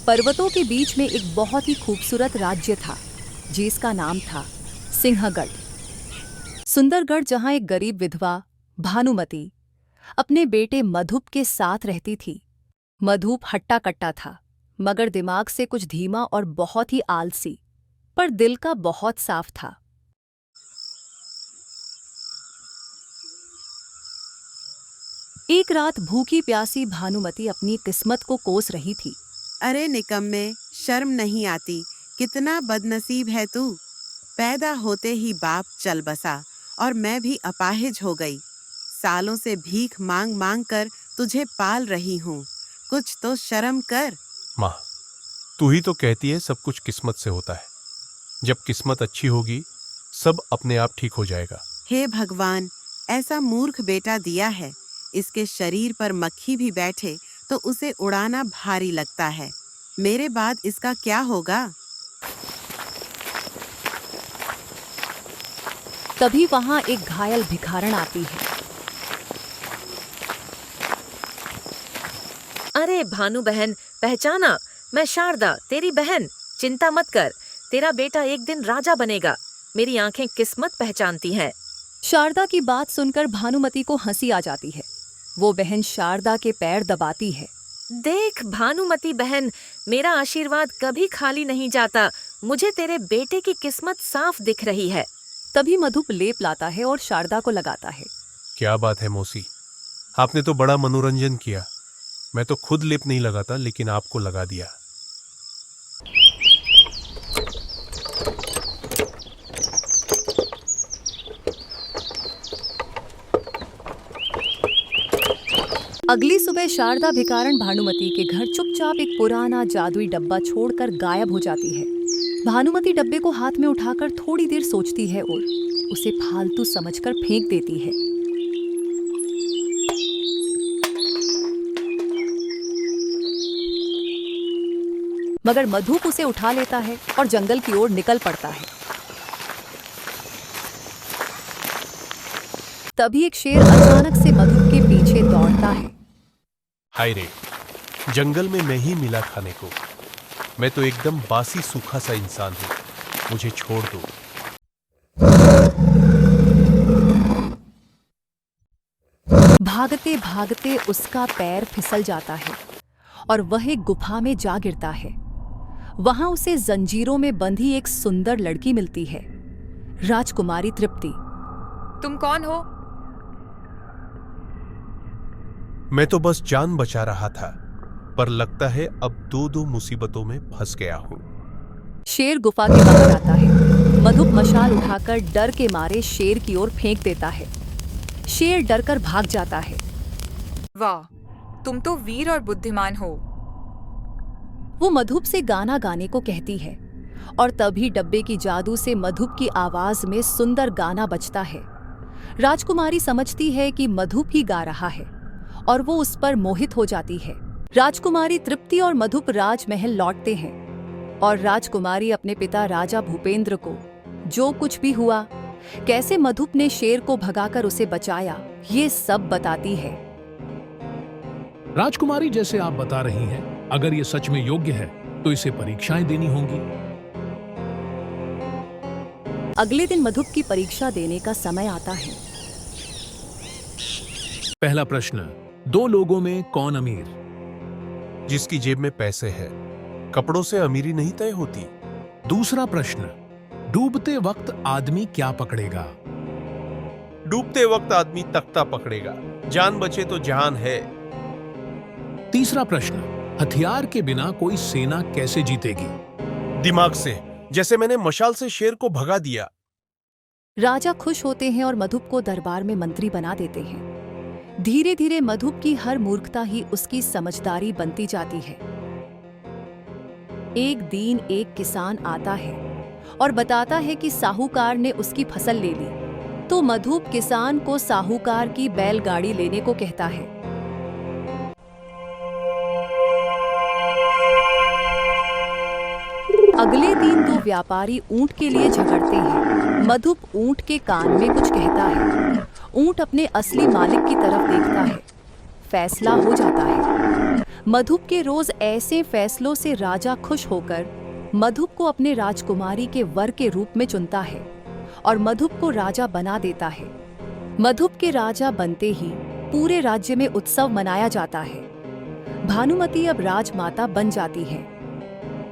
पर्वतों के बीच में एक बहुत ही खूबसूरत राज्य था जिसका नाम था सिंहगढ़। सुंदरगढ़, जहां एक गरीब विधवा भानुमती अपने बेटे मधुप के साथ रहती थी। मधुप हट्टा कट्टा था, मगर दिमाग से कुछ धीमा और बहुत ही आलसी, पर दिल का बहुत साफ था। एक रात भूखी प्यासी भानुमती अपनी किस्मत को कोस रही थी। अरे निकम्मे, शर्म नहीं आती? कितना बदनसीब है तू। पैदा होते ही बाप चल बसा और मैं भी अपाहिज हो गई। सालों से भीख मांग मांग कर तुझे पाल रही हूँ। कुछ तो शर्म कर। माँ, तू ही तो कहती है सब कुछ किस्मत से होता है। जब किस्मत अच्छी होगी सब अपने आप ठीक हो जाएगा। हे भगवान, ऐसा मूर्ख बेटा दिया है। इसके शरीर पर मक्खी भी बैठे तो उसे उड़ाना भारी लगता है। मेरे बाद इसका क्या होगा? तभी वहां एक घायल भिखारन आती है। अरे भानु बहन, पहचाना? मैं शारदा, तेरी बहन। चिंता मत कर, तेरा बेटा एक दिन राजा बनेगा। मेरी आंखें किस्मत पहचानती हैं। शारदा की बात सुनकर भानुमती को हंसी आ जाती है। वो बहन शारदा के पैर दबाती है। देख भानुमती बहन, मेरा आशीर्वाद कभी खाली नहीं जाता। मुझे तेरे बेटे की किस्मत साफ दिख रही है। तभी मधुप लेप लाता है और शारदा को लगाता है। क्या बात है मौसी, आपने तो बड़ा मनोरंजन किया। मैं तो खुद लेप नहीं लगाता, लेकिन आपको लगा दिया। अगली सुबह शारदा भिखारन भानुमती के घर चुपचाप एक पुराना जादुई डब्बा छोड़कर गायब हो जाती है। भानुमती डब्बे को हाथ में उठाकर थोड़ी देर सोचती है और उसे फालतू समझकर फेंक देती है। मगर मधुप उसे उठा लेता है और जंगल की ओर निकल पड़ता है। तभी एक शेर अचानक से मधुप के पीछे दौड़ता है। हाय रे, जंगल में मैं ही मिला खाने को। मैं तो एकदम बासी सूखा सा इंसान हूँ, मुझे छोड़ दो। भागते भागते उसका पैर फिसल जाता है और वह एक गुफा में जा गिरता है। वहां उसे जंजीरों में बंधी एक सुंदर लड़की मिलती है, राजकुमारी तृप्ति। तुम कौन हो? मैं तो बस जान बचा रहा था, पर लगता है अब दो मुसीबतों में फंस गया हूँ। शेर गुफा के बाहर आता है। मधुप मशाल उठाकर डर के मारे शेर की ओर फेंक देता है। शेर डरकर भाग जाता है। वाह, तुम तो वीर और बुद्धिमान हो। वो मधुप से गाना गाने को कहती है और तभी डब्बे की जादू से मधुप की आवाज में सुंदर गाना बजता है। राजकुमारी समझती है कि मधुप ही गा रहा है और वो उस पर मोहित हो जाती है। राजकुमारी तृप्ति और मधुप राजमहल लौटते हैं और राजकुमारी अपने पिता राजा भूपेंद्र को जो कुछ भी हुआ, कैसे मधुप ने शेर को भगाकर उसे बचाया, ये सब बताती है। राजकुमारी, जैसे आप बता रही हैं, अगर ये सच में योग्य है तो इसे परीक्षाएं देनी होंगी। अगले दिन मधुप की परीक्षा देने का समय आता है। पहला प्रश्न, 2 लोगों में कौन अमीर? जिसकी जेब में पैसे हैं। कपड़ों से अमीरी नहीं तय होती। दूसरा प्रश्न, डूबते वक्त आदमी क्या पकड़ेगा? डूबते वक्त आदमी तख्ता पकड़ेगा। जान बचे तो जहान है। तीसरा प्रश्न, हथियार के बिना कोई सेना कैसे जीतेगी? दिमाग से, जैसे मैंने मशाल से शेर को भगा दिया। राजा खुश होते हैं और मधुप को दरबार में मंत्री बना देते हैं। धीरे धीरे मधुप की हर मूर्खता ही उसकी समझदारी बनती जाती है। एक दिन एक किसान आता है और बताता है कि साहूकार ने उसकी फसल ले ली, तो मधुप किसान को साहूकार की बैलगाड़ी लेने को कहता है। अगले दिन 2 व्यापारी ऊंट के लिए झगड़ते हैं। मधुप ऊंट के कान में कुछ कहता है। ऊंट अपने असली मालिक की तरफ देखता है, फैसला हो जाता है। मधुप के रोज ऐसे फैसलों से राजा खुश होकर मधुप को अपने राजकुमारी के वर के रूप में चुनता है और मधुप को राजा बना देता है। मधुप के राजा बनते ही पूरे राज्य में उत्सव मनाया जाता है। भानुमति अब राजमाता बन जाती है